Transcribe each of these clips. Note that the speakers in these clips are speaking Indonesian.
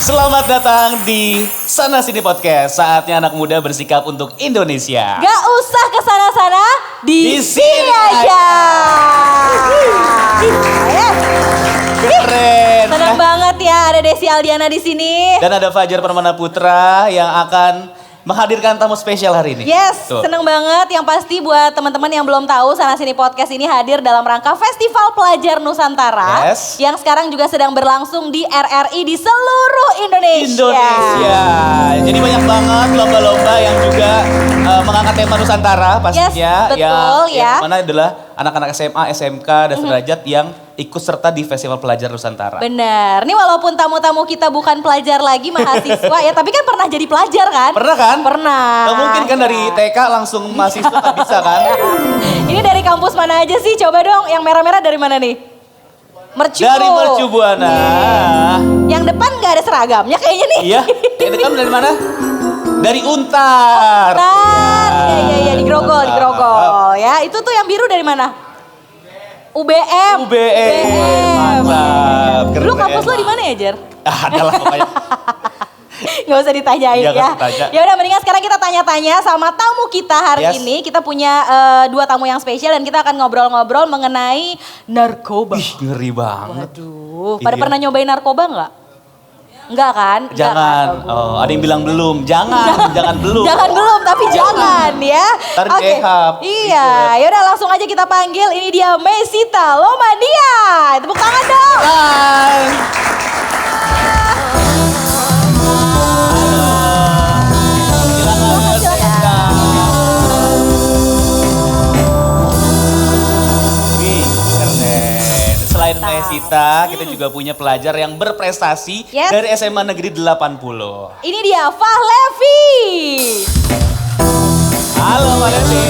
Selamat datang di Sana Sini Podcast. Saatnya anak muda bersikap untuk Indonesia. Gak usah kesana-sana, di sini aja. Keren. Senang banget ya ada Desi Aldiana di sini. Dan ada Fajar Permana Putra yang akan menghadirkan tamu spesial hari ini. Yes, Tuh. seneng banget. Yang pasti buat teman-teman yang belum tahu, Sana Sini Podcast ini hadir dalam rangka Festival Pelajar Nusantara. Yes. Yang sekarang juga sedang berlangsung di RRI di seluruh Indonesia. Indonesia. Jadi banyak banget lomba-lomba yang juga mengangkat tema Nusantara pastinya. Yes, betul ya. Yang mana adalah anak-anak SMA, SMK, dan sederajat yang ikut serta di Festival Pelajar Nusantara. Bener, nih walaupun tamu-tamu kita bukan pelajar lagi, mahasiswa ya, tapi kan pernah jadi pelajar kan? Pernah kan? Pernah. Gak mungkin kan dari TK langsung mahasiswa tak bisa kan? Ini dari kampus mana aja sih? Coba dong, yang merah-merah dari mana nih? Mercu. Dari Mercu Buana. Yang depan gak ada seragamnya kayaknya nih. Iya, itu kan dari mana? Dari Untar. Iya, di Grogol ya. Itu tuh yang biru dari mana? UBM. Mantap. Lu Keren. kampus lo di mana ya, Jer? Adalah pokoknya. Gak usah ditanyain Iya, ya. gak usah ditanya. Ya udah mendingan sekarang kita tanya-tanya sama tamu kita hari Yes. ini. Kita punya dua tamu yang spesial dan kita akan ngobrol-ngobrol mengenai narkoba. Ih, ngeri banget. Waduh, pada Iya. pernah nyobain narkoba nggak? Enggak kan? Enggak Jangan. kan? Oh, ada yang bilang belum. Jangan belum. Jangan belum, tapi jangan ya. Ntar Oke. dehap. Iya, yaudah langsung aja kita panggil. Ini dia Mesita Lomadia. Tepuk tangan dong. Hai. Wih, keren. Selain Mesita, kita juga punya pelajar yang berprestasi Yes. dari SMA Negeri 80. Ini dia Fahlevi. Halo Mbak Levi.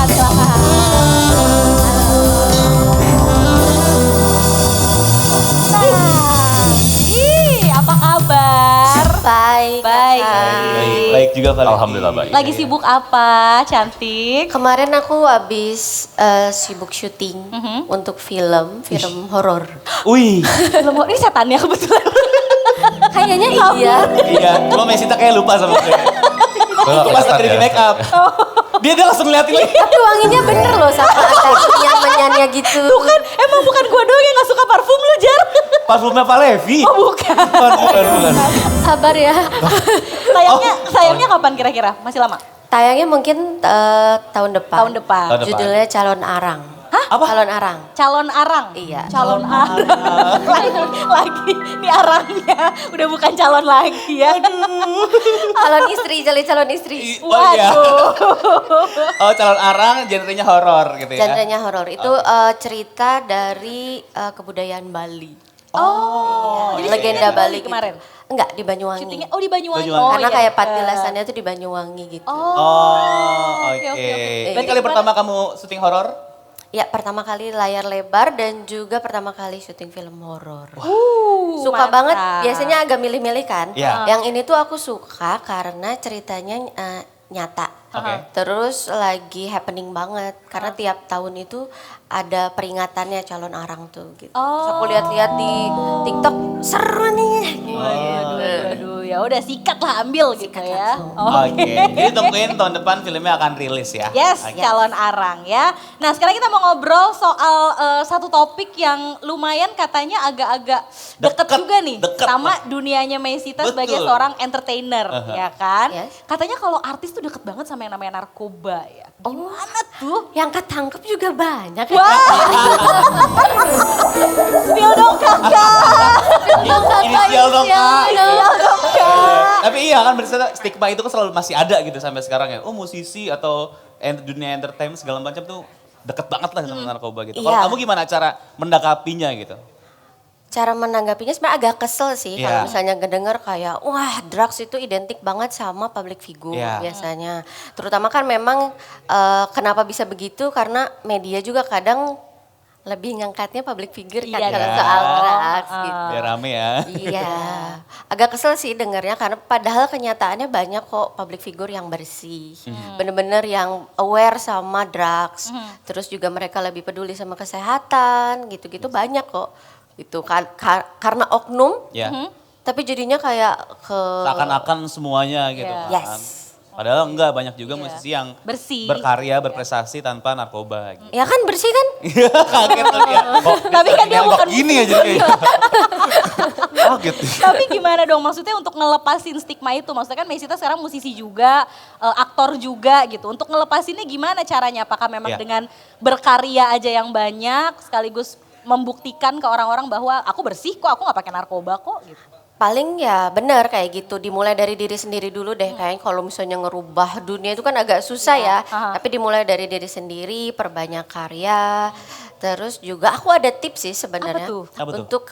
Silakan. Ih, apa kabar? Baik. Baik. Baik juga Pak. Alhamdulillah baik. Lagi sibuk apa? Cantik. Kemarin aku habis sibuk syuting untuk film horor. Wih, Belum, ini setannya kebetulan. Kayaknya iya. iya. Cuma Mesita kayak lupa sama gue. Pas lagi di make up. Dia langsung ngeliatin lagi. Tapi wanginya bener loh sama ada nyaman-nyanyi gitu. Tuh kan, emang bukan gua doang yang gak suka parfum lu, Jar. Parfumnya Pak Levi. Oh bukan. Bukan. Sabar ya. Sayangnya kapan kira-kira? Masih lama? Tayangnya mungkin tahun depan. Tahun depan. Tahun depan. Judulnya Calon Arang. Hah? Apa? Calon Arang. Calon arang? Iya. Calon arang. lagi, ini arangnya. Udah bukan calon lagi ya. Calon istri, jadi calon istri. Oh iya. Waduh. Oh calon arang, genrenya horor gitu ya. Genrenya horor. Itu cerita dari kebudayaan Bali. Oh. Jadi Legenda syutingnya di Bali kemarin? gitu. Enggak, di Banyuwangi. Syutingnya, oh di Banyuwangi. Banyuwangi. Oh, Karena iya. kayak patilasannya tuh di Banyuwangi gitu. Oh, oke. oke. Ini Berarti kali kemarin- pertama kamu syuting horor? Ya, pertama kali layar lebar dan juga pertama kali syuting film horor. Suka mantap. banget, biasanya agak milih-milih kan. Iya. Yang ini tuh aku suka karena ceritanya nyata. Oke. Terus lagi happening banget karena tiap tahun itu ada peringatannya calon arang tuh gitu. Terus aku lihat-lihat di TikTok seru nih. Aduh, ya udah sikat lah ambil gitu Sikat ya. langsung. Oke. Jadi tungguin tahun depan filmnya akan rilis ya. Yes, Oke. calon arang ya. Nah sekarang kita mau ngobrol soal satu topik yang lumayan katanya agak-agak deket Deket, juga nih. deket. Sama dunianya Mesita sebagai Betul. seorang entertainer ya kan. Yes. Katanya kalau artis tuh deket banget sama yang namanya narkoba ya. Gimana tuh? Yang ketangkep juga banyak. Wah. Spill dong kakak. Inisial dong Kak. Spill dong kak. Tapi iya kan berarti stigma itu kan selalu masih ada gitu sampai sekarang ya. Oh musisi atau dunia entertainment segala macam tuh deket banget lah sama narkoba gitu. Kalau Iya. kamu gimana cara mendakapinya gitu? Cara menanggapinya sebenarnya agak kesel sih Iya. kalau misalnya ngedenger kayak wah drugs itu identik banget sama public figure Iya. biasanya. Terutama kan memang kenapa bisa begitu karena media juga kadang lebih ngangkatnya public figure kan Iya kalau dong. soal drugs gitu. Ya rame ya. Iya, agak kesel sih dengernya karena padahal kenyataannya banyak kok public figure yang bersih, bener-bener yang aware sama drugs, terus juga mereka lebih peduli sama kesehatan, gitu-gitu banyak kok. Itu karena oknum, Ya. tapi jadinya kayak ke Seakan-akan semuanya gitu Iya. kan. Yes. Padahal enggak, banyak juga musisi yang Bersih. berkarya, berprestasi tanpa narkoba gitu. ya kan bersih kan? Iya, kaget tuh dia. Kok Tapi kan dia nembak bukan gini aja kayak. Kaget. Tapi gimana dong maksudnya untuk ngelepasin stigma itu? Maksudnya kan Mesita sekarang musisi juga, aktor juga gitu. Untuk ngelepasinnya gimana caranya? Apakah memang Iya. dengan berkarya aja yang banyak sekaligus membuktikan ke orang-orang bahwa aku bersih kok, aku nggak pakai narkoba kok gitu. Paling ya benar kayak gitu, dimulai dari diri sendiri dulu deh. Kayaknya kalau misalnya ngerubah dunia itu kan agak susah ya. Tapi dimulai dari diri sendiri, perbanyak karya. Terus juga aku ada tips sih sebenarnya Apa tuh? Apa tuh? untuk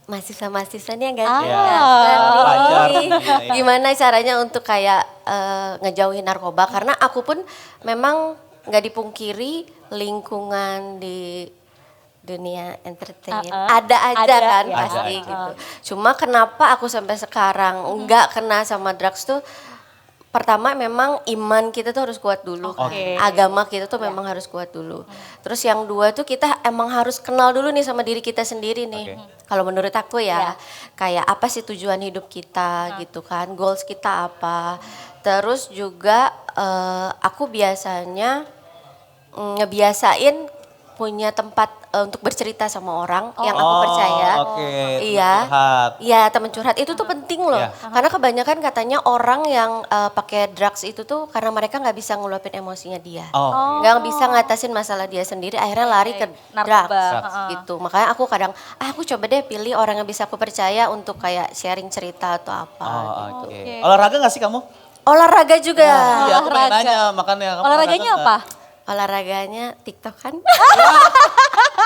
mahasiswa-mahasiswa nih yang gak Pelajar. gimana caranya untuk kayak ngejauhin narkoba. Karena aku pun memang gak dipungkiri lingkungan di dunia entertain ada aja Ada, kan ya. pasti Ada aja. gitu. Cuma kenapa aku sampai sekarang nggak kena sama drugs tuh, pertama memang iman kita tuh harus kuat dulu. Oke. Agama kita tuh memang harus kuat dulu. Terus yang dua tuh kita emang harus kenal dulu nih sama diri kita sendiri nih. Oke. Kalau menurut aku ya, kayak apa sih tujuan hidup kita gitu kan, goals kita apa. Terus juga aku biasanya ngebiasain punya tempat untuk bercerita sama orang yang aku percaya. Oke. Iya. Teman curhat. Iya, teman curhat itu tuh penting loh. Iya. Karena kebanyakan katanya orang yang pakai drugs itu tuh karena mereka nggak bisa ngeluapin emosinya dia. Oh. Nggak bisa ngatasin masalah dia sendiri, akhirnya lari ke Narkoba. drugs gitu. Makanya aku kadang, aku coba deh pilih orang yang bisa aku percaya untuk kayak sharing cerita atau apa. Oh, oke. Oke. Olahraga gak sih kamu? Olahraga juga. Iya, aku pengen Olahraga. nanya makanya. Kamu Olahraganya olahraga apa? Olahraganya TikTok kan. nggak?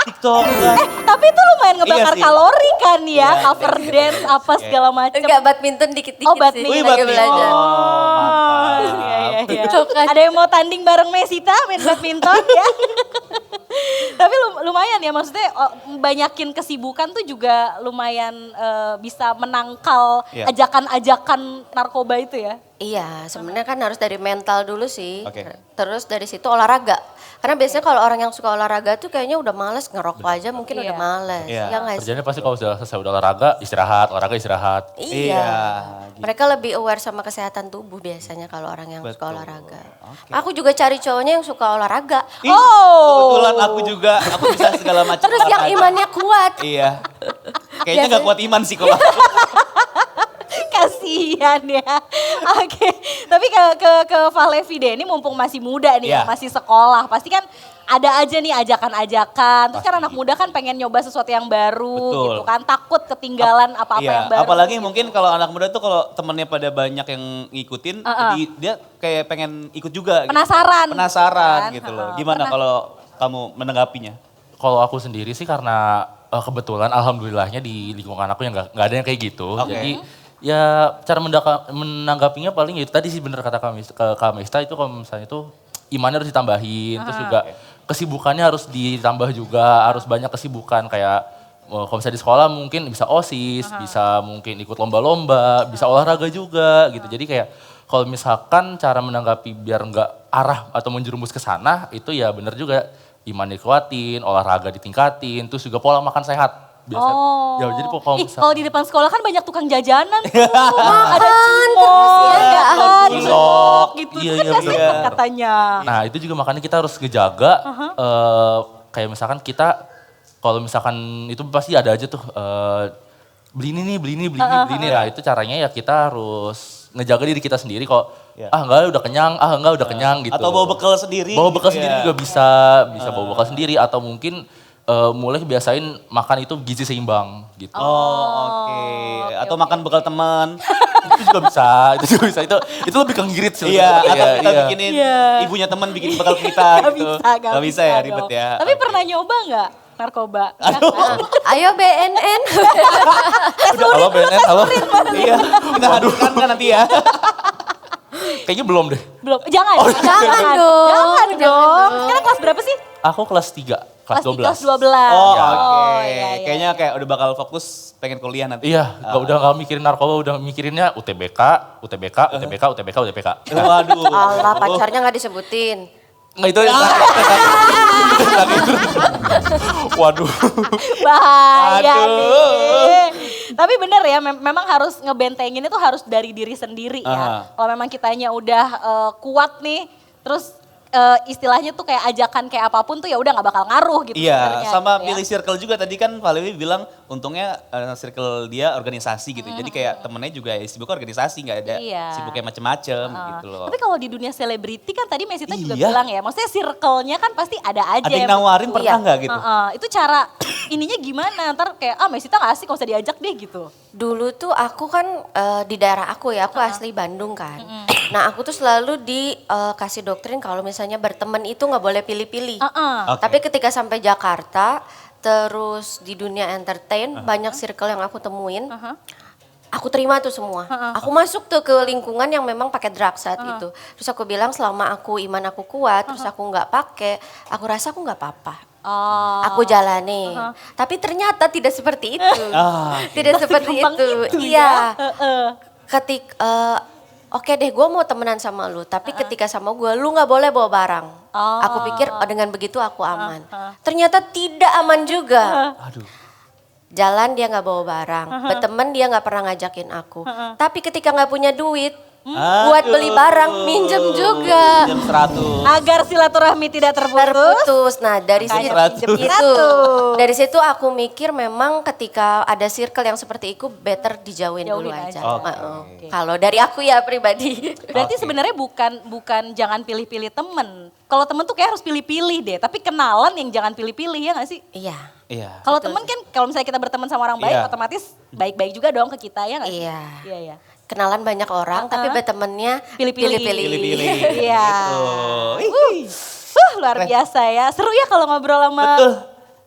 TikTok kan? Tapi itu lumayan ngebakar Iya sih. kalori kan ya, Iya, cover dance apa segala macam. Enggak, badminton dikit-dikit Oh, sih. badminton. Wih, lagi badminton. belajar. Oh, Iya, iya, iya. Tuh kan. Ada yang mau tanding bareng Mesita main badminton ya? Tapi lumayan ya, maksudnya banyakin kesibukan tuh juga lumayan bisa menangkal Iya. ajakan-ajakan narkoba itu ya. Iya, sebenarnya kan harus dari mental dulu sih. Oke. Terus dari situ olahraga. Karena biasanya kalau orang yang suka olahraga tuh kayaknya udah males, ngerokok aja mungkin Iya. udah males. Iya. Iya nggak sih? Kerjanya pasti kalau sudah selesai udah olahraga, olahraga istirahat. Iya. gitu. Mereka lebih aware sama kesehatan tubuh biasanya kalau orang yang suka Betul. olahraga. Oke. Aku juga cari cowoknya yang suka olahraga. Ih, Oh. kebetulan aku juga, aku bisa segala macam Terus yang olahraga. imannya kuat. Iya. Kayaknya gak kuat iman sih kalau aku. Kasihan ya. Oke. Tapi ke Valevi deh, ini mumpung masih muda nih, Iya. masih sekolah. Pasti kan ada aja nih ajakan-ajakan. Terus kan anak muda kan pengen nyoba sesuatu yang baru Betul. gitu kan. Takut ketinggalan apa-apa Iya, yang baru. apalagi gitu. mungkin kalau anak muda tuh kalau temennya pada banyak yang ngikutin, jadi dia kayak pengen ikut juga. Gitu. Penasaran. Penasaran Kan? gitu loh. Gimana kalau kamu menanggapinya? Kalau aku sendiri sih karena kebetulan alhamdulillahnya di lingkungan aku yang nggak ada yang kayak gitu. Oke. Jadi ya cara menanggapinya paling itu tadi sih bener kata Kak Mesta itu kalau misalnya itu imannya harus ditambahin. Terus juga kesibukannya harus ditambah juga, harus banyak kesibukan kayak kalau misalnya di sekolah mungkin bisa OSIS, bisa mungkin ikut lomba-lomba, bisa olahraga juga gitu. Jadi kayak kalau misalkan cara menanggapi biar nggak arah atau menjerumus ke sana itu ya bener juga iman dikuatin, olahraga ditingkatin, terus juga pola makan sehat. Biasa. Oh. Ya jadi kalau Ih, misalkan kalau di depan sekolah kan banyak tukang jajanan tuh. Ada terus ya, nggak cimol, cilok. cilok gitu Iya, kan iya, nggak sehat bener. katanya. Nah itu juga makanya kita harus ngejaga, kayak misalkan kita, kalau misalkan itu pasti ada aja tuh, beli ini nih, beli ini, beli ini, beli ini. Nah itu caranya ya kita harus ngejaga diri kita sendiri kok, Iya. enggak udah kenyang, enggak udah kenyang gitu. Atau bawa bekal sendiri. Bawa bekal gitu sendiri ya. juga bisa bawa bekal sendiri atau mungkin mulai biasain makan itu gizi seimbang gitu. Oh, oke. Atau makan bekal teman. Itu juga bisa, itu lebih ke ngirit sih. Iya, atau kita iya. bikinin Iya. ibunya teman bikin bekal kita Gak gitu. bisa, Gak bisa ya, dong. ribet ya. Tapi Oke. pernah nyoba nggak narkoba? Ayo BNN. Halo BNN, halo. Iya, kita hadirkan kan nanti ya. Kayaknya belum deh. Belum, jangan. jangan dong. Jangan dong. Sekarang kelas berapa sih? Aku kelas 3, kelas 12. Kelas 12. Oh, Iya. oke. iya, iya. Kayaknya kayak udah bakal fokus pengen kuliah nanti. Iya, udah gak mikirin narkoba, udah mikirinnya UTBK. Waduh. Allah, pacarnya nggak disebutin. Nggak itu yang terakhir. Waduh. Bahaya Aduh. nih. Tapi bener ya, memang harus ngebentengin itu harus dari diri sendiri ya. Aha. Kalau memang kitanya udah kuat nih, terus istilahnya tuh kayak ajakan kayak apapun tuh ya udah nggak bakal ngaruh gitu. Iya, sebenarnya sama gitu ya. pilih circle juga tadi kan Pak Lewi bilang untungnya circle dia organisasi gitu. Jadi kayak temennya juga ya sibuk organisasi, nggak ada Iya. sibuk kayak macem-macem gitu loh. Tapi kalau di dunia selebriti kan tadi Mesita juga Iya. bilang ya, maksudnya circle-nya kan pasti ada aja. Ada yang nawarin betul. pernah Iya. nggak gitu? Itu cara ininya gimana? Ntar kayak Mesita gak asik, gak usah diajak deh gitu. Dulu tuh aku kan di daerah aku ya, aku asli Bandung kan. Nah aku tuh selalu dikasih doktrin kalau misalnya berteman itu nggak boleh pilih-pilih. Oke. Tapi ketika sampai Jakarta, terus di dunia entertain banyak circle yang aku temuin. Aku terima tuh semua. Aku masuk tuh ke lingkungan yang memang pakai drugs saat itu. Terus aku bilang selama iman aku kuat, terus aku nggak pakai, aku rasa aku nggak apa-apa. Oh. Aku jalani. Tapi ternyata tidak seperti itu. Tidak seperti segampang itu. itu Iya. ya. Oke deh, gue mau temenan sama lu. Tapi ketika sama gue, lu nggak boleh bawa barang. Aku pikir dengan begitu aku aman. Ternyata tidak aman juga. Aduh. Jalan dia nggak bawa barang, berteman dia nggak pernah ngajakin aku. Tapi ketika nggak punya duit, buat beli barang, minjem juga. Jam 100. Agar silaturahmi tidak terputus. Terputus. Nah dari Makanya situ, pinjem satu. dari situ aku mikir memang ketika ada circle yang seperti itu better dijauhin dulu Jauhin aja. aja. Oke. Kalau dari aku ya pribadi. Berarti Oke. sebenarnya bukan jangan pilih-pilih temen. Kalau temen tuh kayak harus pilih-pilih deh. Tapi kenalan yang jangan pilih-pilih ya gak sih? Iya. Iya. Kalau temen kan kalau misalnya kita berteman sama orang baik Iya. otomatis baik-baik juga dong ke kita ya gak sih? Iya. Iya, iya. Kenalan banyak orang tapi bertemannya Pilih-pilih. Pilih-pilih. Iya. Gitu. Luar biasa ya. Seru ya kalau ngobrol sama Betul.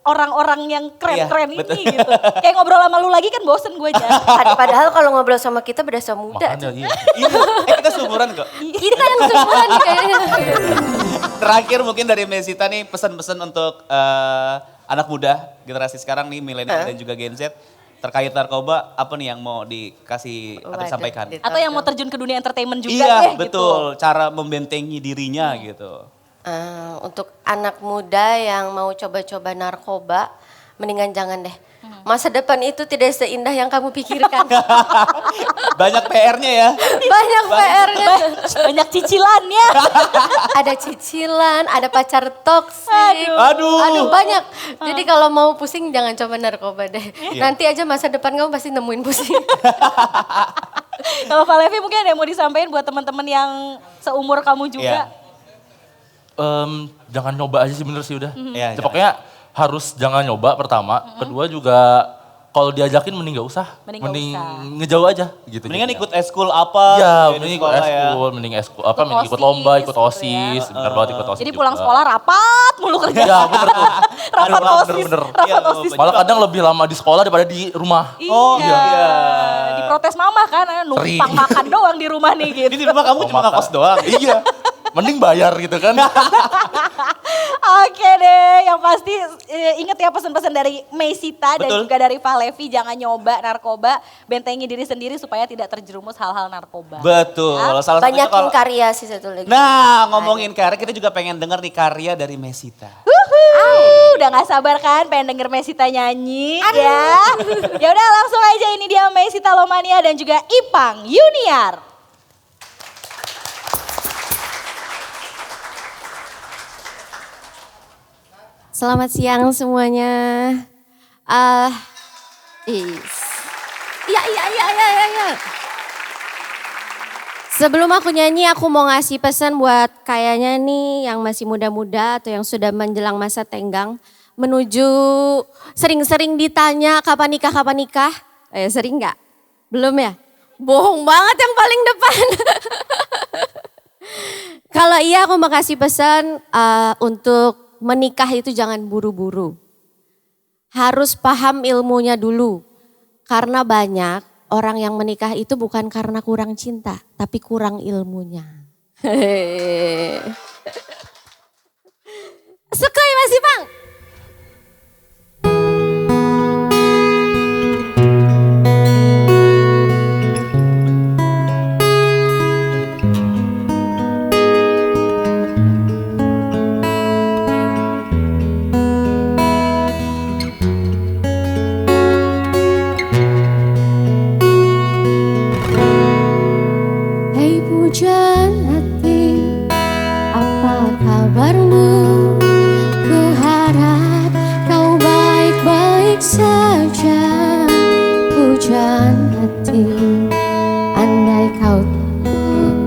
orang-orang yang keren-keren Iya, betul. ini gitu. Kayak ngobrol sama lu lagi kan bosen gue aja. Padahal kalau ngobrol sama kita berasa muda. Makanya iya. Iya, kita seumuran kok. Kita yang seumuran nih kayaknya. Terakhir mungkin dari Mesita nih pesan-pesan untuk anak muda generasi sekarang nih milenial dan juga Gen Z terkait narkoba apa nih yang mau dikasih atau Waduh, disampaikan? Atau yang mau terjun ke dunia entertainment juga Iya deh betul, gitu. cara membentengi dirinya gitu. Untuk anak muda yang mau coba-coba narkoba, mendingan jangan deh. Masa depan itu tidak seindah yang kamu pikirkan. Banyak PR-nya ya. Banyak PR-nya. Banyak cicilannya. Ada cicilan, ada pacar toksik. Aduh. Banyak. Jadi kalau mau pusing jangan coba narkoba deh. Nanti aja masa depan kamu pasti nemuin pusing. Kalau Pak Levi mungkin ada yang mau disampaikan buat teman-teman yang seumur kamu juga. Jangan nyoba aja sih bener sih udah. Iya, Pokoknya harus jangan nyoba pertama. Kedua juga kalau diajakin mending gak usah. Mending nggak usah. ngejauh aja gitu. Mendingan jadinya. ikut eskul apa? Iya, gitu, mending di ikut sekolah ya. eskul, mending mending ikut OSIS lomba, ikut gitu OSIS, bener banget ikut OSIS Jadi juga. pulang sekolah rapat mulu kerja. Iya, bener tuh. Rapat Bener, OSIS, bener. rapat Iya, OSIS. bener. Malah kadang lebih lama di sekolah daripada di rumah. Oh, iya. Diprotes mama kan, numpang Sering. makan doang di rumah nih gitu. Ini di rumah kamu cuma Makan. ngekos doang. Iya, mending bayar gitu kan. Oke deh, yang pasti inget ya pesan-pesan dari Mesita dan Betul. juga dari Pak Levi, jangan nyoba narkoba, bentengi diri sendiri supaya tidak terjerumus hal-hal narkoba. Betul. Salah satunya Banyakin kalau karya sih satu lagi. Nah, ngomongin karya, kita juga pengen denger nih karya dari Mesita. Udah gak sabar kan pengen denger Mesita nyanyi ya. Ya udah langsung aja, ini dia Mesita Lomania dan juga Ipang Yuniar. Selamat siang semuanya. Iya. Sebelum aku nyanyi, aku mau ngasih pesan buat kayaknya nih yang masih muda-muda atau yang sudah menjelang masa tenggang. Menuju sering-sering ditanya kapan nikah. Sering nggak? Belum ya? Bohong banget yang paling depan. Kalau iya aku mau kasih pesan untuk menikah itu jangan buru-buru. Harus paham ilmunya dulu. Karena banyak orang yang menikah itu bukan karena kurang cinta, tapi kurang ilmunya. Sukoi Mas Ipang. saja pujaan hati. Andai kau tahu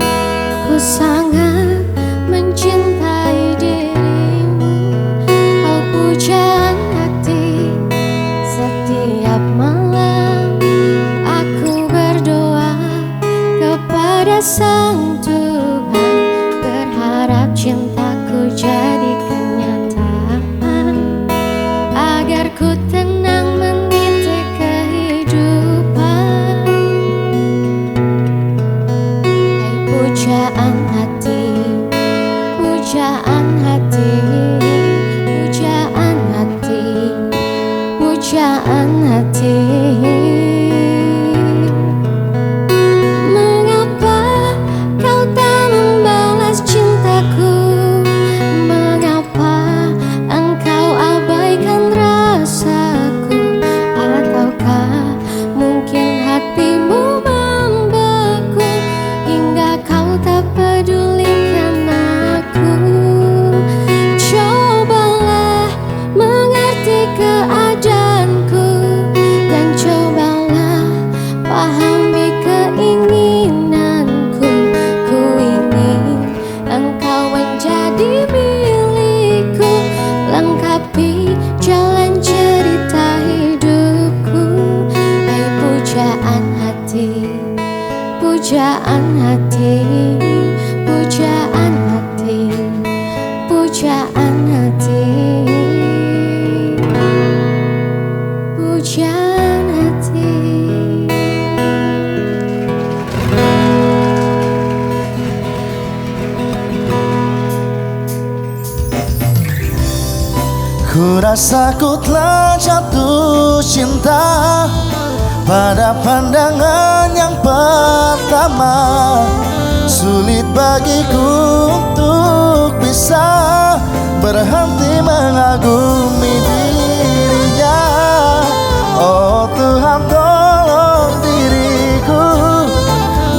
ku sangat mencintai dirimu. Kau pujaan hati. Setiap malam aku berdoa kepada Sang Tuhan, berharap cintaku jadi kenyataan, agar ku tenang meniti kehidupan. Hai pujaan hati, pujaan hati, pujaan hati, pujaan hati. Mengapa kau tak membalas cintaku? Mengapa engkau abaikan rasaku? Ataukah mungkin hatimu membeku hingga kau tak pedulikan aku? Cobalah mengerti keadaanku dan cobalah pahami keinginanku. Ku ingin engkau menjadi milikku, lengkapi jalan cerita hidupku. Hai pujaan hati, pujaan hati, pujaan hati, pujaan hati, pujaan hati. Ku rasa ku telah jatuh cinta pada pandangan yang pertama. Sulit bagiku untuk bisa berhenti mengagumi dirinya. Oh Tuhan, tolong diriku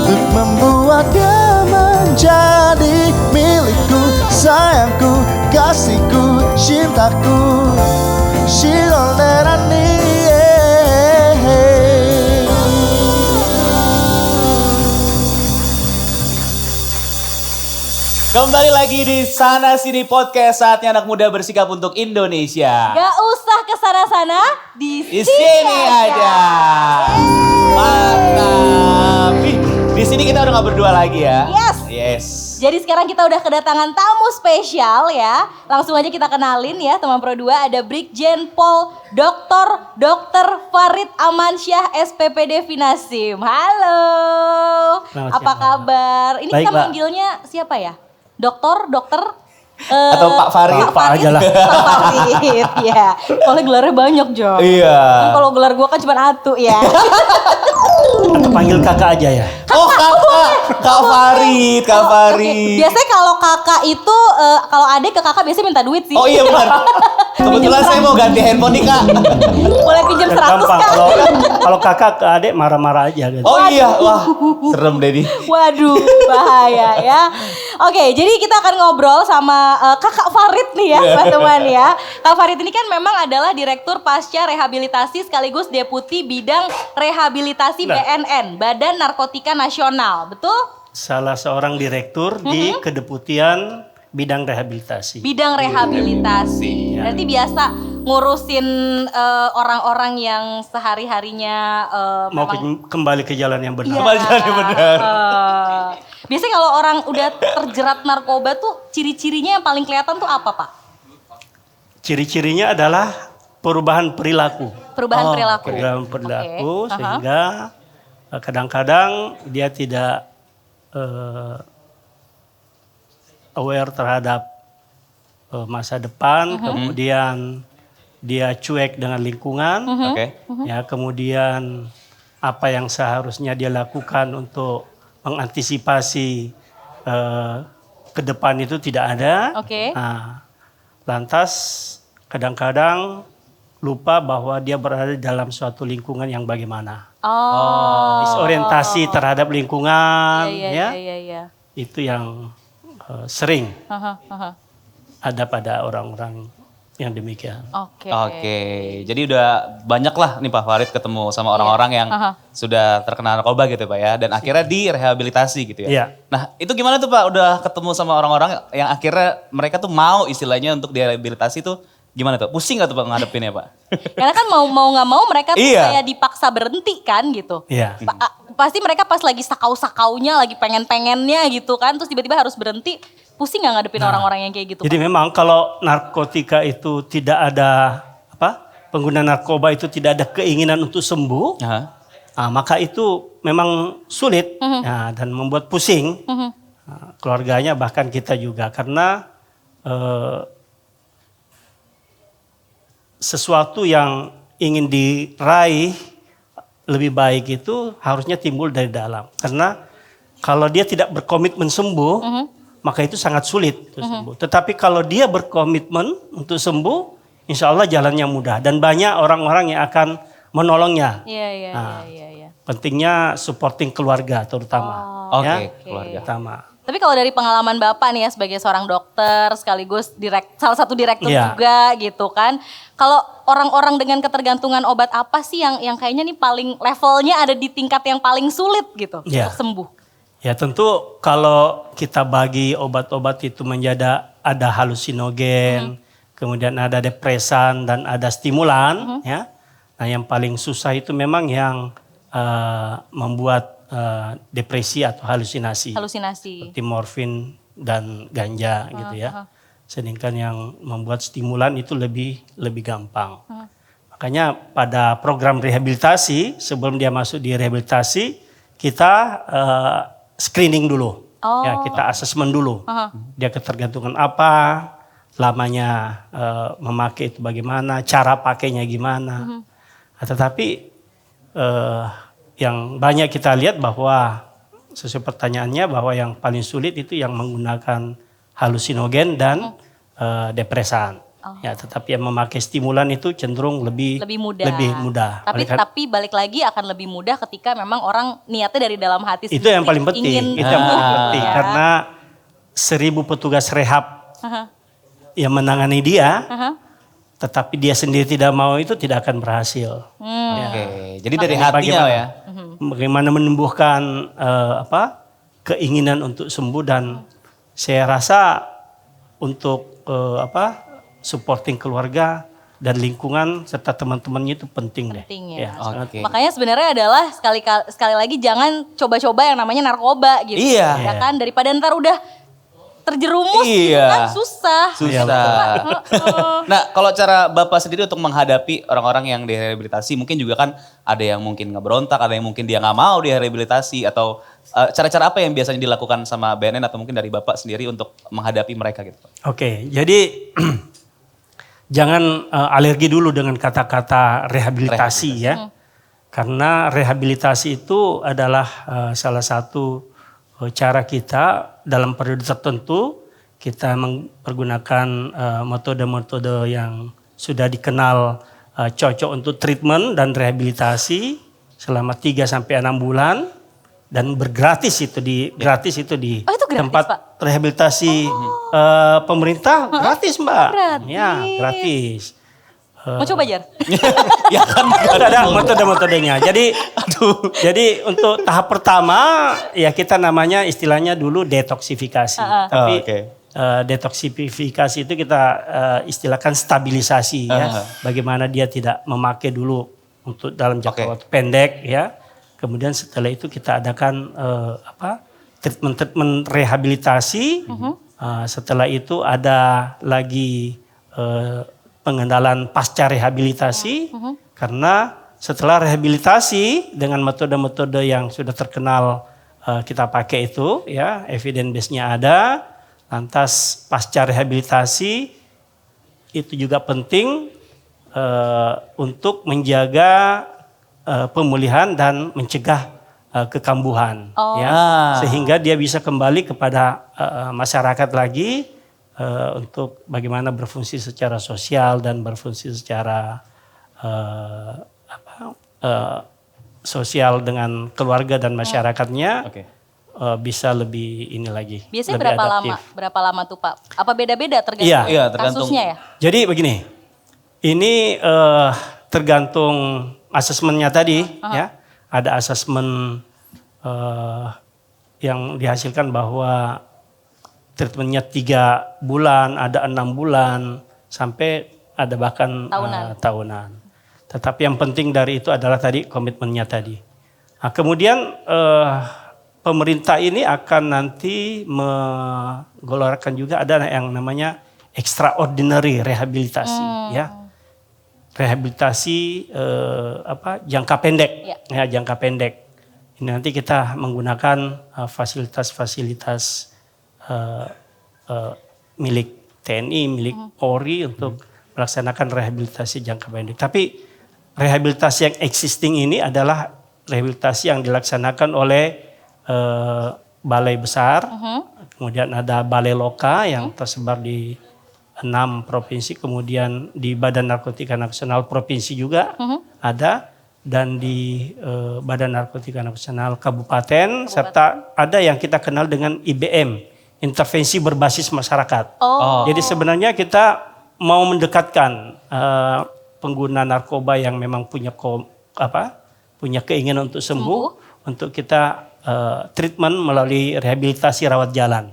untuk membuatnya menjadi milikku. Sayangku, kasihku, cintaku, Shilderani. Kembali lagi di Sana Sini Podcast, saatnya anak muda bersikap untuk Indonesia. Gak usah kesana-sana, di Di sini aja. Mantap. Ih, di sini kita udah gak berdua lagi ya. Yes. Jadi sekarang kita udah kedatangan tamu spesial ya. Langsung aja kita kenalin ya teman Pro 2, ada Brigjen Pol Dr. Farid Amansyah SPPD Finasim. Halo. Apa kabar? Ini Baik, kita Mbak. manggilnya siapa ya? Dokter? Atau Pak Farid? Pak aja lah. Pak Farid, ya. Soalnya gelarnya banyak, Jo. Iya. Kan kalau gelar gua kan cuma Atu ya. Atau panggil kakak aja ya. Oh Kak Farid. Oke. Biasanya kalau kakak itu, kalau adik ke kakak biasanya minta duit sih. Oh iya benar. Kebetulan saya mau ganti handphone nih Kak. Boleh pinjam 100 Gampang. Kak? Kalau kakak ke adik marah-marah aja gitu. Oh iya, wah serem deh nih. Waduh, bahaya ya. Oke, jadi kita akan ngobrol sama Kakak Farid nih ya, teman-teman ya. Kak Farid ini kan memang adalah Direktur Pasca Rehabilitasi sekaligus Deputi Bidang Rehabilitasi BNN, Badan Narkotika Nasional, betul? Salah seorang direktur di Kedeputian Bidang Rehabilitasi. Bidang rehabilitasi. Berarti biasa ngurusin orang-orang yang sehari-harinya Mau memang kembali ke jalan yang benar. Kembali jalan yang benar. biasanya kalau orang udah terjerat narkoba tuh ciri-cirinya yang paling kelihatan tuh apa, Pak? Ciri-cirinya adalah perubahan perilaku. Perubahan perilaku. Perubahan perilaku Oke. sehingga kadang-kadang dia tidak aware terhadap masa depan, kemudian dia cuek dengan lingkungan, Oke. ya kemudian apa yang seharusnya dia lakukan untuk mengantisipasi ke depan itu tidak ada. Oke. Nah, lantas kadang-kadang lupa bahwa dia berada dalam suatu lingkungan yang bagaimana. Oh. Disorientasi terhadap lingkungan, ya. Iya. Itu yang sering Aha. ada pada orang-orang yang demikian. Oke. Oke, jadi udah banyak lah nih Pak Farid ketemu sama orang-orang yang sudah terkena narkoba gitu Pak ya. Dan akhirnya direhabilitasi gitu ya. Iya. Nah itu gimana tuh Pak, udah ketemu sama orang-orang yang akhirnya mereka tuh mau istilahnya untuk direhabilitasi tuh gimana tuh? Pusing gak tuh Pak ngadepinnya Pak? Karena kan mau nggak mau mereka tuh Iya. kayak dipaksa berhenti kan gitu. Iya. Pasti mereka pas lagi sakau-sakaunya, lagi pengen-pengennya gitu kan, terus tiba-tiba harus berhenti. Pusing nggak ngadepin orang-orang yang kayak gitu? Jadi Pak? memang kalau narkotika itu tidak ada pengguna narkoba itu tidak ada keinginan untuk sembuh, maka itu memang sulit dan membuat pusing keluarganya bahkan kita juga karena sesuatu yang ingin diraih lebih baik itu harusnya timbul dari dalam karena kalau dia tidak berkomitmen sembuh maka itu sangat sulit untuk sembuh. Tetapi kalau dia berkomitmen untuk sembuh, insya Allah jalannya mudah. Dan banyak orang-orang yang akan menolongnya. Iya. Pentingnya supporting keluarga terutama. Oke, keluarga. Pertama. Tapi kalau dari pengalaman Bapak nih ya sebagai seorang dokter sekaligus salah satu direktur Iya. juga gitu kan. Kalau orang-orang dengan ketergantungan obat apa sih yang kayaknya nih paling levelnya ada di tingkat yang paling sulit gitu Iya. untuk sembuh? Ya tentu kalau kita bagi obat-obat itu menjadi ada halusinogen, kemudian ada depresan dan ada stimulan, ya. Nah yang paling susah itu memang yang membuat depresi atau halusinasi. Halusinasi. Seperti morfin dan ganja gitu ya. Sedangkan yang membuat stimulan itu lebih gampang. Makanya pada program rehabilitasi sebelum dia masuk di rehabilitasi kita screening dulu. Ya, kita asesmen dulu. Dia ketergantungan apa, lamanya memakai itu bagaimana, cara pakainya gimana. Tetapi yang banyak kita lihat bahwa sesuai pertanyaannya bahwa yang paling sulit itu yang menggunakan halusinogen dan depresan. Ya, tetapi yang memakai stimulan itu cenderung lebih mudah. Tapi balik lagi akan lebih mudah ketika memang orang niatnya dari dalam hati Itu yang paling penting. Itu yang paling penting karena 1.000 petugas rehab yang menangani dia, tetapi dia sendiri tidak mau itu tidak akan berhasil. Oke, jadi dari hatinya ya. Bagaimana menumbuhkan keinginan untuk sembuh dan saya rasa untuk supporting keluarga dan lingkungan serta teman-temannya itu penting deh. Penting ya. Oke. Makanya sebenarnya adalah sekali lagi jangan coba-coba yang namanya narkoba gitu. Iya. Ya kan daripada ntar udah terjerumus gitu kan susah. Nah kalau cara Bapak sendiri untuk menghadapi orang-orang yang direhabilitasi mungkin juga kan ada yang mungkin ngeberontak, ada yang mungkin dia nggak mau direhabilitasi atau cara-cara apa yang biasanya dilakukan sama BNN atau mungkin dari Bapak sendiri untuk menghadapi mereka gitu Pak? Oke, jadi jangan alergi dulu dengan kata-kata rehabilitasi ya. Karena rehabilitasi itu adalah salah satu cara kita dalam periode tertentu kita mempergunakan metode-metode yang sudah dikenal cocok untuk treatment dan rehabilitasi selama 3 sampai 6 bulan dan bergratis itu di gratis itu di Oh, itu gratis, tempat Pak? rehabilitasi pemerintah gratis Mbak. Gratis. Ya, gratis. Mau coba Jar? Ya kan Ada metode-metodenya. Jadi untuk tahap pertama ya kita namanya istilahnya dulu detoksifikasi. Tapi detoksifikasi itu kita istilahkan stabilisasi ya. Bagaimana dia tidak memakai dulu untuk dalam jangka waktu pendek ya. Kemudian setelah itu kita adakan treatment rehabilitasi. Setelah itu ada lagi pengendalian pasca rehabilitasi karena setelah rehabilitasi dengan metode-metode yang sudah terkenal kita pakai itu ya evidence base-nya ada, lantas pasca rehabilitasi itu juga penting untuk menjaga pemulihan dan mencegah kekambuhan ya sehingga dia bisa kembali kepada masyarakat lagi untuk bagaimana berfungsi secara sosial dan berfungsi secara sosial dengan keluarga dan masyarakatnya bisa lebih ini lagi. Biasanya lebih berapa adaptif. lama? Berapa lama tuh Pak? Apa beda-beda tergantung Iya, tergantung. kasusnya ya? Jadi begini, ini tergantung asesmennya tadi ya. Ada asesmen yang dihasilkan bahwa treatmentnya 3 bulan, ada 6 bulan, sampai ada bahkan tahunan. Tetapi yang penting dari itu adalah tadi komitmennya tadi. Nah, kemudian pemerintah ini akan nanti menggelorkan juga ada yang namanya extraordinary rehabilitasi ya. Rehabilitasi jangka pendek ya, jangka pendek. Ini nanti kita menggunakan fasilitas-fasilitas milik TNI, milik Polri untuk melaksanakan rehabilitasi jangka pendek. Tapi rehabilitasi yang existing ini adalah rehabilitasi yang dilaksanakan oleh balai besar, kemudian ada balai loka yang tersebar di 6 provinsi, kemudian di Badan Narkotika Nasional Provinsi juga ada, dan di Badan Narkotika Nasional Kabupaten, serta ada yang kita kenal dengan IBM, intervensi berbasis masyarakat. Jadi sebenarnya kita mau mendekatkan pengguna narkoba yang memang punya keinginan untuk sembuh, untuk kita treatment melalui rehabilitasi rawat jalan.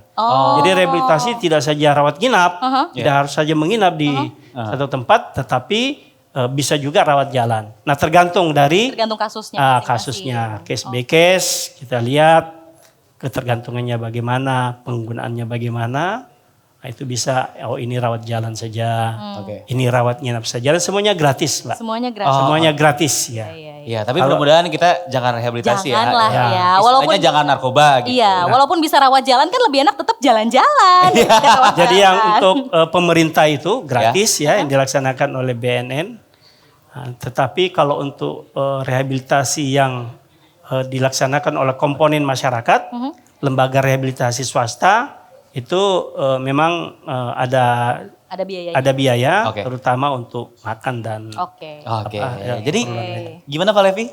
Jadi rehabilitasi tidak saja rawat inap, tidak harus saja menginap di satu tempat, tetapi bisa juga rawat jalan. Nah, tergantung kasusnya. Kasusnya, case by case, kita lihat ketergantungannya bagaimana, penggunaannya bagaimana. Nah, itu bisa, ini rawat jalan saja, ini rawat nginap saja, dan semuanya gratis, Mbak. Semuanya gratis ya. Iya, tapi mudah-mudahan kita jangan rehabilitasi Janganlah ya. ya. Walaupun jangan narkoba gitu. Iya, walaupun bisa rawat jalan kan lebih enak tetap jalan-jalan. Jadi yang untuk pemerintah itu gratis ya, yang dilaksanakan oleh BNN. Nah, tetapi kalau untuk rehabilitasi yang dilaksanakan oleh komponen masyarakat, lembaga rehabilitasi swasta, itu memang ada biaya terutama untuk makan dan Jadi gimana Pak Levi?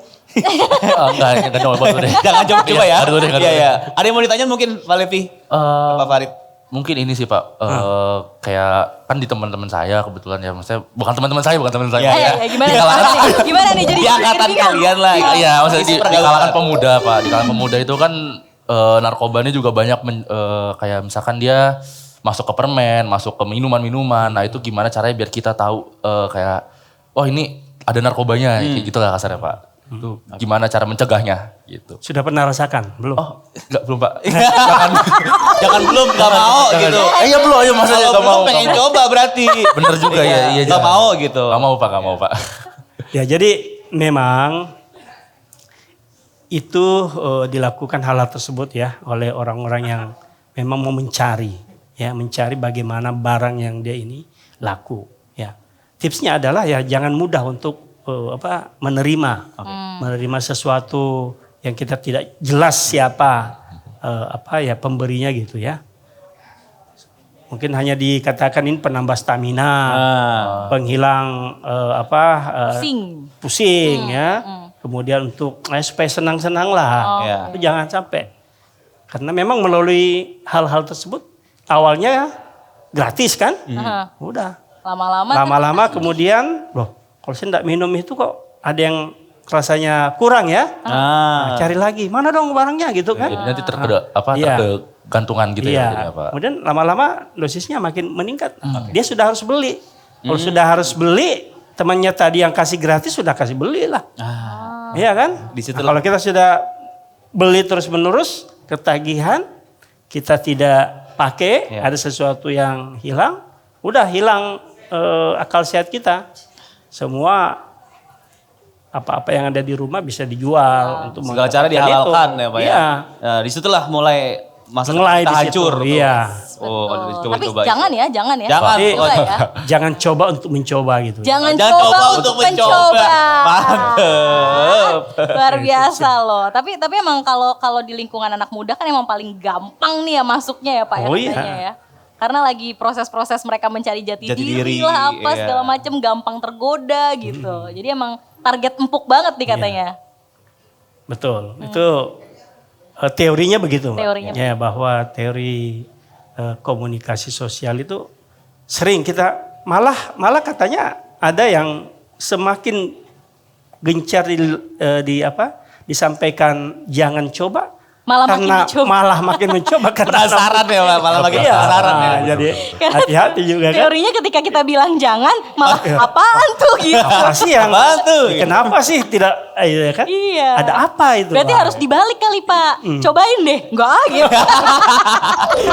Enggak coba deh. Jangan coba-coba ya. Aduh deh. Iya. Ada yang mau ditanya mungkin Pak Levi? Pak Farid. Mungkin ini sih Pak, kayak kan di teman-teman saya kebetulan ya, maksudnya bukan teman-teman saya. Gimana nih jadi di angkatan kalian lah. Iya, maksudnya di kalangan pemuda Pak, di kalangan pemuda itu kan narkobanya juga banyak kayak misalkan dia masuk ke permen, masuk ke minuman-minuman. Nah itu gimana caranya biar kita tahu kayak, oh ini ada narkobanya, kayak gitulah kasarnya Pak. Itu gimana cara mencegahnya gitu. Sudah pernah rasakan? Belum? Oh enggak, belum Pak. Jangan belum, gak mau gitu. Iya belum, ayo maksudnya Kalau belum pengen coba berarti. Bener juga ya. Iya, gak mau gitu. Gak mau Pak. Ya jadi memang itu dilakukan hal tersebut ya oleh orang-orang yang memang mau mencari bagaimana barang yang dia ini laku ya. Tipsnya adalah ya jangan mudah untuk menerima sesuatu yang kita tidak jelas siapa pemberinya gitu ya. Mungkin hanya dikatakan ini penambah stamina, penghilang pusing ya. Kemudian untuk supaya senang-senang lah. Itu jangan sampai. Karena memang melalui hal-hal tersebut awalnya gratis kan? Udah. Lama-lama kemudian loh, kalau saya tidak minum itu kok ada yang rasanya kurang ya. Nah, cari lagi. Mana dong barangnya gitu kan? Jadi nanti tergantungan gitu ya jadinya, Pak. Kemudian lama-lama dosisnya makin meningkat. Dia sudah harus beli. Kalau sudah harus beli, temannya tadi yang kasih gratis sudah kasih beli lah. Iya kan? Nah, kalau kita sudah beli terus-menerus, ketagihan, kita tidak pakai, ada sesuatu yang hilang, udah hilang akal sehat kita. Semua apa-apa yang ada di rumah bisa dijual untuk segala cara dihalalkan ya Pak ya. Nah, disitulah mulai kita hancur. Iya. Tapi jangan ya. Jangan coba untuk mencoba gitu. Jangan coba untuk mencoba. Mantep. Luar biasa loh. Tapi emang kalau di lingkungan anak muda kan emang paling gampang nih ya masuknya ya Pak ya. Karena lagi proses-proses mereka mencari jati diri lah segala macam gampang tergoda gitu. Jadi emang target empuk banget nih katanya. Betul. Itu teorinya begitu, Mbak. Teorinya Ya, bahwa teori komunikasi sosial itu sering kita malah katanya ada yang semakin gencar disampaikan jangan coba. Malah makin Karena mencoba. malah makin mencoba karena Penasaran ya Pak, malah lagi Iya, penasaran ya. jadi hati-hati juga kan. Teorinya ketika kita bilang jangan, malah apaan tuh gitu. Apa sih yang Apaan tuh? Kenapa sih tidak kan? Iya. Ada apa itu? Berarti Pak? harus dibalik kali Pak. Cobain deh. Enggak gitu.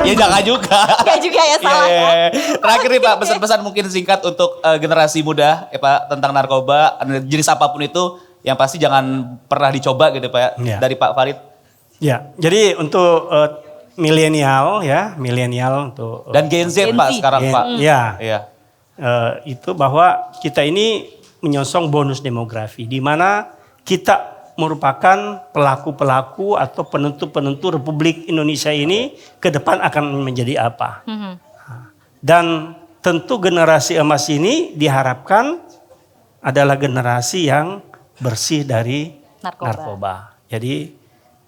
Ya jangan juga. Enggak juga ya salah Iya, ya. iya. Terakhir nih Pak, pesan-pesan mungkin singkat untuk generasi muda ya Pak tentang narkoba, jenis apapun itu yang pasti jangan pernah dicoba gitu Pak Iya. dari Pak Farid. Ya, jadi untuk milenial untuk Dan Gen Z Gen Pak Z. sekarang Pak. Ya, Iya. itu bahwa kita ini menyongsong bonus demografi, di mana kita merupakan pelaku-pelaku atau penentu-penentu Republik Indonesia ini ke depan akan menjadi apa. Dan tentu generasi emas ini diharapkan adalah generasi yang bersih dari narkoba. Jadi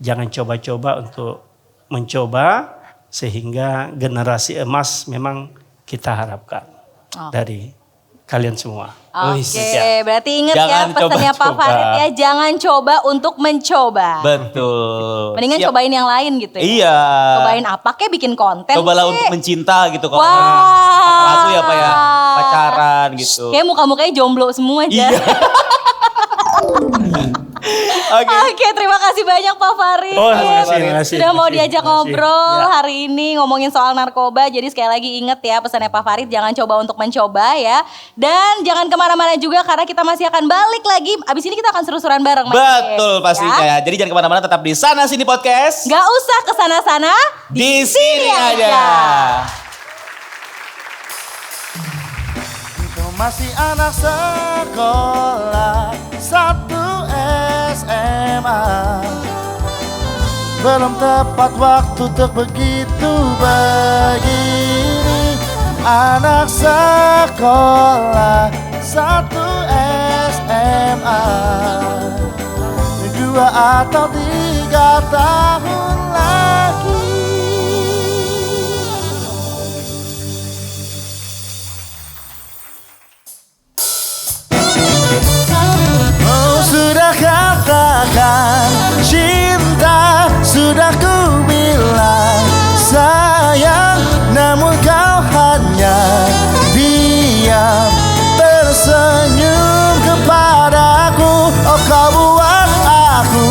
jangan coba-coba untuk mencoba, sehingga generasi emas memang kita harapkan dari kalian semua. Oke, berarti ingat Jangan ya pesannya Pak coba-coba. Farid ya, jangan coba untuk mencoba. Betul. Mendingan Siap. cobain yang lain gitu ya. Iya. Cobain apa kek, bikin konten Cobalah kek. untuk mencinta gitu kalau Wah. lagu ya Pak ya, pacaran gitu. Kayak muka-mukanya jomblo semua aja. Iya. Oke. Oke, terima kasih banyak Pak Farid. Oh, terima kasih. Sudah mau diajak Terima kasih. ngobrol Ya. hari ini ngomongin soal narkoba. Jadi sekali lagi ingat ya pesannya Pak Farid, jangan coba untuk mencoba ya. Dan jangan kemana-mana juga karena kita masih akan balik lagi. Abis ini kita akan seru-seruan bareng. Mas Betul Yes, pastinya. ya. Jadi jangan kemana-mana, tetap di Sana Sini Podcast. Gak usah kesana-sana. Di sini aja. Kau masih anak sekolah 1 SMA, belum tepat waktu untuk begitu begini. Anak sekolah 1 SMA, 2 atau 3 tahun lagi. Oh, sudah katakan cinta, sudah ku bilang sayang, namun kau hanya diam tersenyum kepadaku. Oh, kau buat aku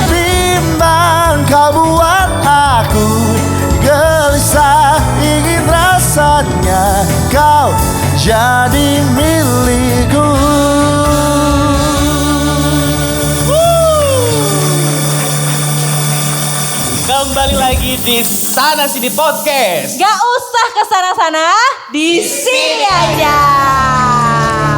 bimbang, kau buat aku gelisah, ingin rasanya kau jadi milikku. Kembali lagi di Sana Sini Podcast. Gak usah kesana-sana, di sini aja.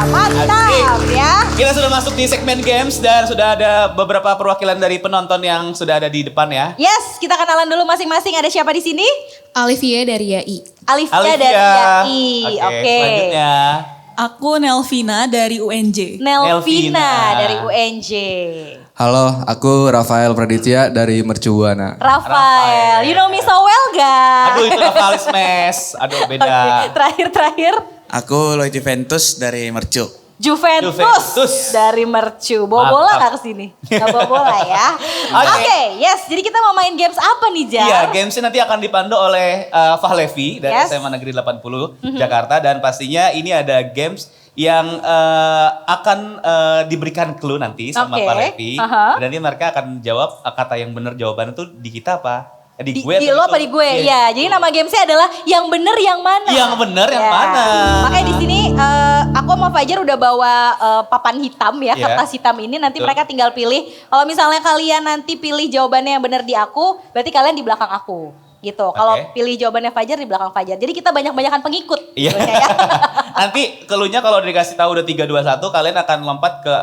Mantap ya. Kita sudah masuk di segmen games dan sudah ada beberapa perwakilan dari penonton yang sudah ada di depan ya. Yes, kita kenalan dulu masing-masing. Ada siapa di sini? Olivia dari YAI. Alivia dari YAI. Oke. Selanjutnya. Aku Nelvina dari UNJ. Nelvina Nelvina. dari UNJ. Halo, aku Rafael Praditya dari Mercubuana. Rafael, you know me so well gak? Aduh itu Rafael Smash. Aduh beda. Terakhir. Aku Lloyd Juventus dari Mercu. Juventus dari Mercu. Bawa bola Mantap. gak kesini? Gak bawa bola ya. Oke. Oke, yes. Jadi kita mau main games apa nih, Jar? Iya, gamesnya nanti akan dipandu oleh Fahlevi dari Yes. SMA Negeri 80 Jakarta. Dan pastinya ini ada games yang akan diberikan clue nanti sama Oke. Fahlevi. Aha. Dan nanti mereka akan jawab kata yang benar jawabannya tuh di kita apa? Di gue Di atau lo apa di gue? Iya. Ya, jadi nama gamesnya adalah yang bener yang mana? Yang bener yang Ya. mana? Makanya di sini aku sama Fajar udah bawa papan hitam ya, Iya. kertas hitam ini. Nanti Betul. mereka tinggal pilih. Kalau misalnya kalian nanti pilih jawabannya yang bener di aku, berarti kalian di belakang aku. Gitu. Kalau Oke. pilih jawabannya Fajar di belakang Fajar. Jadi kita banyak-banyakan pengikut. Iya. Gitu ya. Nanti keluhnya kalau dikasih tahu udah 3, 2, 1 kalian akan lompat ke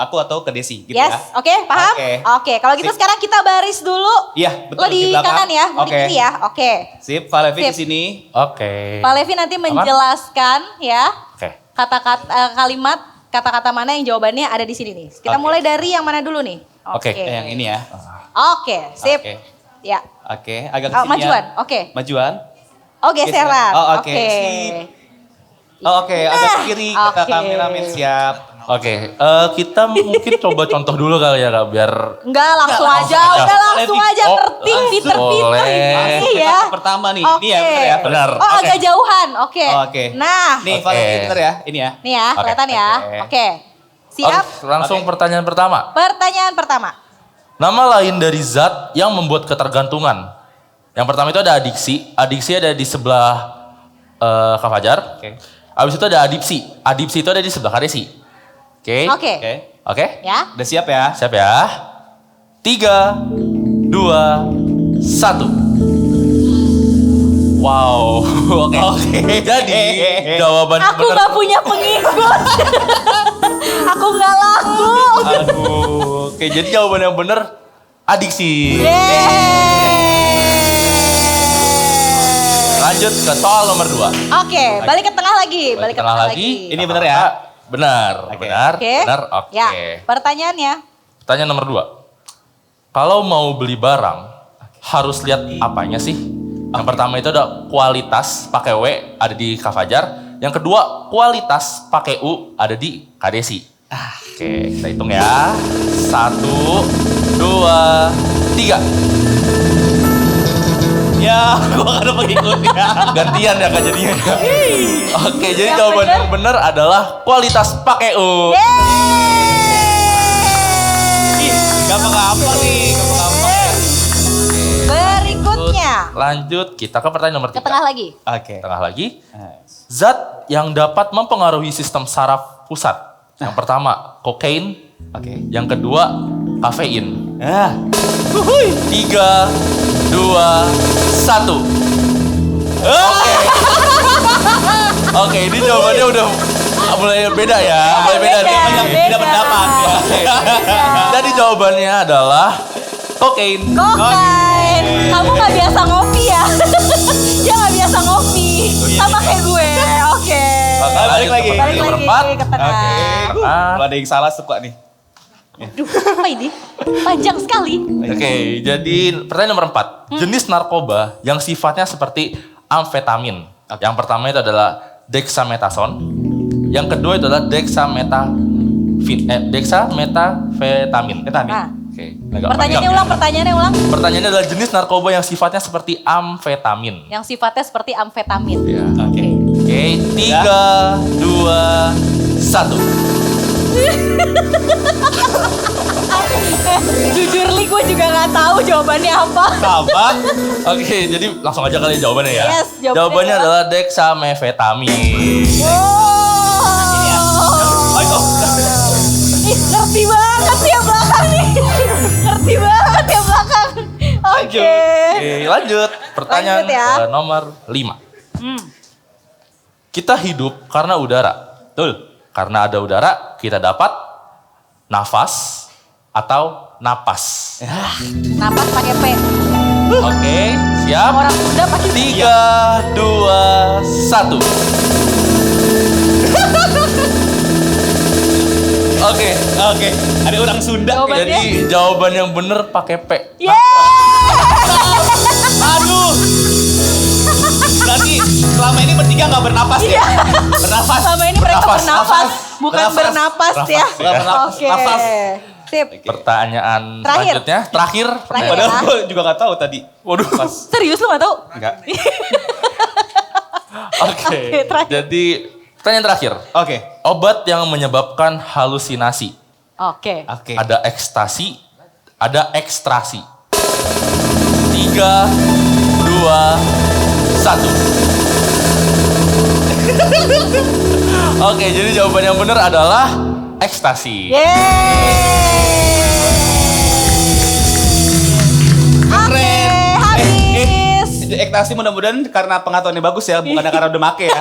aku atau ke Desi gitu Yes, ya. oke, paham? Oke. Oke, kalau gitu Sip. sekarang kita baris dulu. Iya, betul, Lo di, di belakang. kanan ya, mau di Oke. kiri ya. Oke. Sip, Fahlevi Sip. di sini. Oke. Pak Levi nanti menjelaskan ya Oke. kata-kata kalimat kata-kata mana yang jawabannya ada di sini nih. Kita mulai dari yang mana dulu nih? Oke. Yang ini ya. Oke, sip. Oke. Ya. Oke, agak kesini majuan, ya. oke. Majuan. Oh, geseran. Oh, oke. Sip. Oh, oke, agak ke kiri kita Oke. kameramen siap. Oke, kita mungkin coba contoh dulu kali ya Kak, biar Enggak, langsung Langsung aja. aja. Udah langsung aja Oh, terting langsung diter-diter boleh. ini ya. Pertama nih, Oke. ini ya bener ya. Benar. Oh, agak jauhan. Oke. Oke. Nah, Nih, Oke. Valentine bentar ya, ini ya. nih ya, Oke. kelihatan ya. Oke. Siap? Oke, langsung pertanyaan pertama. Pertanyaan pertama. Nama lain dari zat yang membuat ketergantungan. Yang pertama itu ada adiksi. Adiksi ada di sebelah Kak Fajar. Oke. Habis itu ada adipsi. Adipsi itu ada di sebelah Kak Desi. Oke. Oke. Oke. Oke. Ya. Udah siap ya? Siap ya. 3, 2, 1. Wow. Oke. Jadi jawaban Aku benar. nggak punya pengikut. Aku nggak laku. Aduh. Oke, jadi jawaban yang benar adiksi. Lanjut ke soal nomor 2. Oke, balik ke tengah lagi. Balik ke tengah lagi. Ini bener ya? Benar, Oke. benar, Oke. benar. Oke. Ya, pertanyaannya. Pertanyaan nomor 2. Kalau mau beli barang, harus lihat apanya sih? Yang pertama itu ada kualitas pakai W ada di Kak Fajar. Yang kedua, kualitas pakai U ada di Kak Desi. Oke, kita hitung ya. 1, 2, 3. Ya, gua gak ada pengikutnya. Gantian ya Kak jadinya. Oke, jadi Yang jawaban bener. yang benar adalah kualitas pakai U. Ih, gampang-gampang nih, gampang-gampang. Berikutnya. Lanjut, kita ke pertanyaan nomor Ke 3. tengah lagi. Oke. Tengah lagi. Zat yang dapat mempengaruhi sistem saraf pusat. Yang pertama, kokain. Oke. Yang kedua, kafein. Ah, 3, 2, 1. Oke. Oke, ini jawabannya udah mulai beda ya. Mulai beda nih. beda pendapat ya. Jadi jawabannya adalah kokain. Kokain. Kamu nggak biasa ngopi ya? Dia nggak biasa ngopi. Sama kayak gue. Oke. Oke, Balik lanjut ke lagi. pertanyaan nomor 4. ke tengah. Kalau ada yang salah suka nih. Duh, apa ini? Panjang sekali. Oke, jadi pertanyaan nomor 4. Jenis narkoba yang sifatnya seperti amfetamin. Yang pertama itu adalah dexamethasone. Yang kedua itu adalah dexamethetamin. Nah, Oke, agak pertanyaannya panjang ulang, ya. pertanyaannya ulang. Pertanyaannya adalah jenis narkoba yang sifatnya seperti amfetamin. Yang sifatnya seperti amfetamin. Ya. Oke. Oke, 3, 2, 1. Jujur li, gue juga nggak tahu jawabannya apa. Sama. Oke, jadi langsung aja kali jawabannya ya. Yes, jawabannya jawabannya adalah- adalah dexamethetamin. Wow. Ih, ngerti banget ya belakang nih. Ngerti banget ya belakang. Oke. Oke, lanjut. Pertanyaan Lanjut ya. ke nomor 5. Kita hidup karena udara. Betul. Karena ada udara, kita dapat nafas atau napas. Napas pakai P. Oke, siap? Orang Sunda pakai 3, 2, 1. Oke, Oke. Ada orang Sunda. Jawabannya? jadi jawaban yang bener pakai P. Yeay. Aduh. Berarti selama ini bertiga nggak bernapas ya? Bernapas. Selama ini mereka bernafas, bukan Bernafas. bernapas ya. Bukan bernapas. Oke. Nafas. Sip. Pertanyaan Terakhir. selanjutnya, terakhir. Terakhir. Padahal Ya. gue juga nggak tahu tadi. Waduh. Pas. Serius lu gak tahu? Enggak. Oke, Oke, terakhir. jadi pertanyaan terakhir. Oke. Obat yang menyebabkan halusinasi. Oke. Oke. Ada ekstasi, ada ekstrasi. 3, 2, 1. Oke, jadi jawaban yang benar adalah ekstasi. Oke, habis. Ekstasi mudah-mudahan karena pengetahuannya bagus ya, bukan karena udah make ya.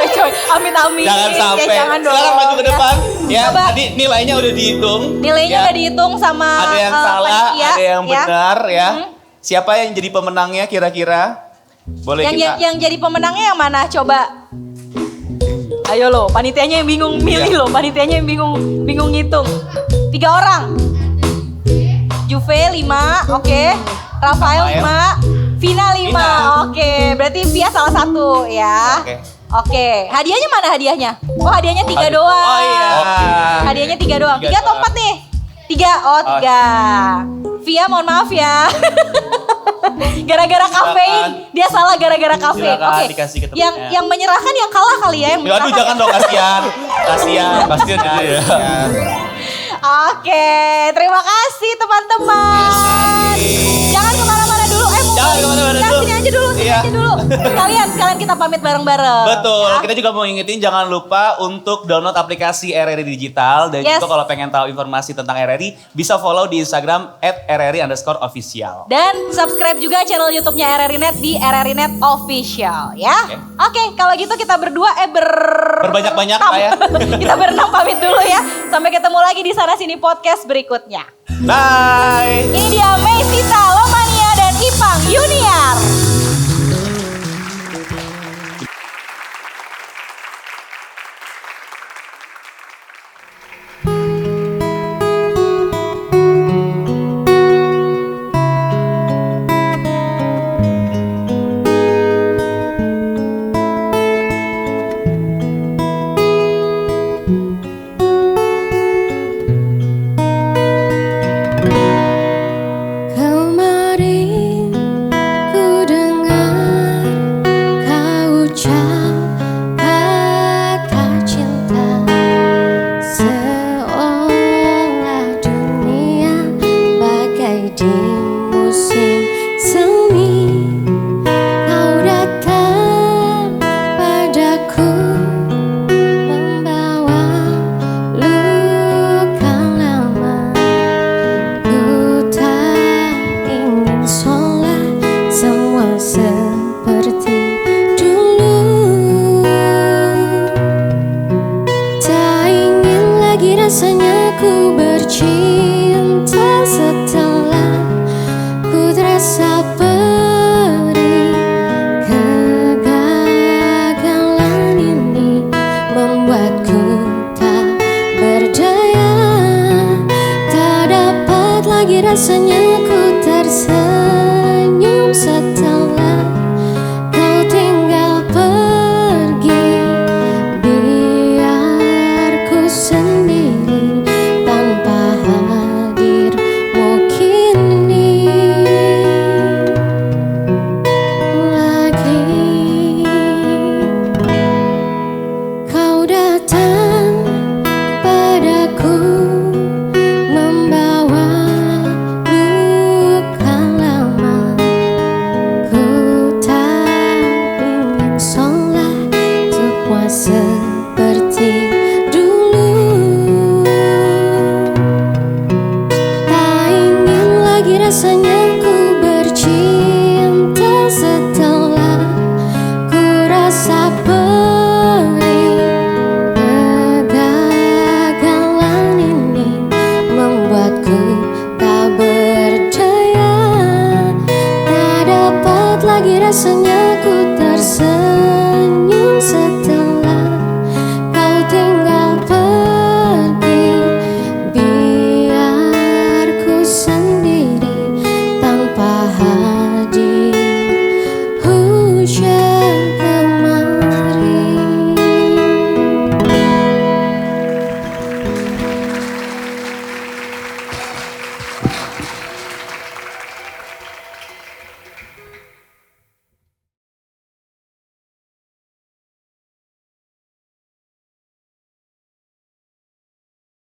Coy, amit-amit. Jangan Ya, sampai. jangan dong. Silakan maju ke depan. Ya, Coba. tadi nilainya udah dihitung. Nilainya Ya. udah dihitung sama Ada yang salah, panitia, ada yang ya. benar ya. Siapa yang jadi pemenangnya kira-kira? Boleh Yang kita. yang jadi pemenangnya yang mana? Coba. Ayo lo, panitianya yang bingung milih lo, panitianya yang bingung ngitung. 3 orang. Juve 5, oke. Rafael 5, Vina 5. Oke, berarti Via salah satu ya. Oke. Hadiahnya mana hadiahnya? Oh, hadiahnya 3 doang. Oh iya. Hadiahnya 3 doang. 3 atau 4 nih? 3. Oh, 3. Via mohon maaf ya. Gara-gara kafein, dia salah gara-gara kafein. Oke. Dikasih ke Yang menyerahkan yang kalah kali ya, yang Aduh menyerahkan. jangan dong, kasihan. Pasti ya. Oke, terima kasih teman-teman. Jangan kemana-mana dulu. Jangan kemana-mana dulu. Sini aja dulu, Iya. Sekalian kita pamit bareng-bareng. Betul, ya. kita juga mau ngingetin jangan lupa untuk download aplikasi RRI Digital. Dan Yes. juga kalau pengen tahu informasi tentang RRI, bisa follow di Instagram @rri_official. Dan subscribe juga channel YouTube-nya RRI Net di RRI Net Official ya. Oke, kalau gitu kita berdua Berbanyak-banyak Pak ya. kita berenam pamit dulu ya. Sampai ketemu lagi di Sana Sini Podcast berikutnya. Bye. Ini dia Meisita Lomania dan Ipang Yuniar. Kemarin ku dengar kau ucap kata cinta, seolah dunia bagai di musim semi. Kau datang padaku membawa luka lama. Ku tak ingin sholat semua seperti dulu. Tak ingin lagi rasanya ku bercinta setelah ku terasa perih. Kegagalan ini membuatku tak berdaya. Tak dapat lagi rasanya ku tersenyum setelah kau tinggal pergi. Biar ku sendiri tanpa hadirmu kini lagi. Kau datang padaku membawa luka lama. Ku tak ingin sholat semua seperti dulu. Tak ingin lagi rasanya ku bercinta setelah ku rasa perih. Kegagalan ini membuatku tak berdaya. Tak dapat lagi rasanya